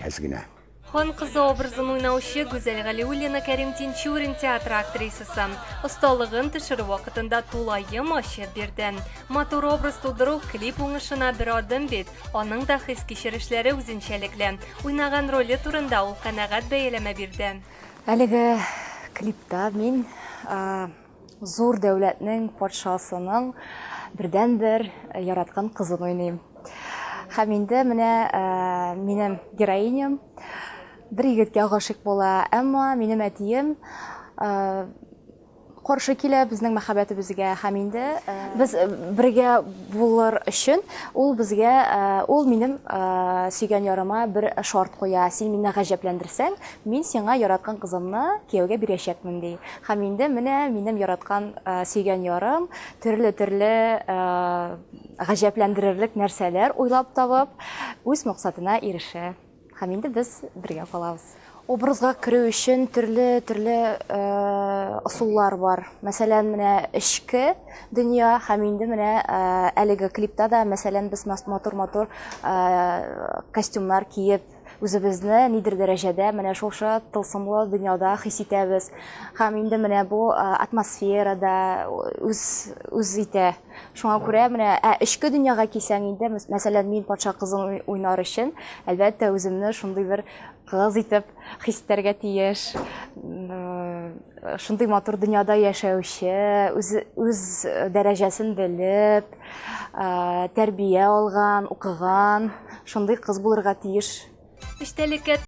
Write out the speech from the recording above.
әз генә. Хан кызы образын уйнаучы Гүзәл Галиуллина Кәрим Тинчурин театр актрисасы. Осталыгын төшерү вакытында тулайым ачып бирде. Матур образ тудыру клип уңышына бер адым бит. Аның да хис кичерешләре үзенчәлекле. Уйнаган роли турында ул канәгать бәяләмә бирде. Әлеге клипта мин зур дәүләтнең патшасының бердән-бер яраткан кызын уйныйм. Һәм инде менә минем героиням бер егеткә гашык була, әмма минем әтием каршы килә безнең мәхәббәтебезгә. Һәм инде без бергә булыр өчен ул безгә, ул минем сөйгән ярыма бер шарт куя. Син мине гаҗәпләндерсәң, мин сиңа яраткан кызымны кияүгә бирәчәкмен ди. Һәм инде менә минем яраткан сөйгән ярым төрле гаҗәпләндерерлек нәрсәләр уйлап табып, үз максатына ирешә. Һәм инде без бергә калабыз. Образга керү өчен төрле ысуллар бар. Мәсәлән, менә эчке дөнья һәм инде менә әлеге клипта да, мәсәлән, без матур костюмнар киеп, үзебезне нидер дәрәҗәдә менә шушы тылсымлы дөньяда хис итәбез. Һәм инде менә бу атмосферада үз итә. Шуңа күрә менә эчке дөньяга килсәң инде, мәсәлән, мин патша кызын уйнар өчен, әлбәттә үземне шундый бер кыз итеп хис итәргә тиеш. Шундый матур дөньяда яшәүче, үз дәрәҗәсен белеп, тәрбия алган, укыган, шундый кыз булырга тиеш. Эчтәлеккә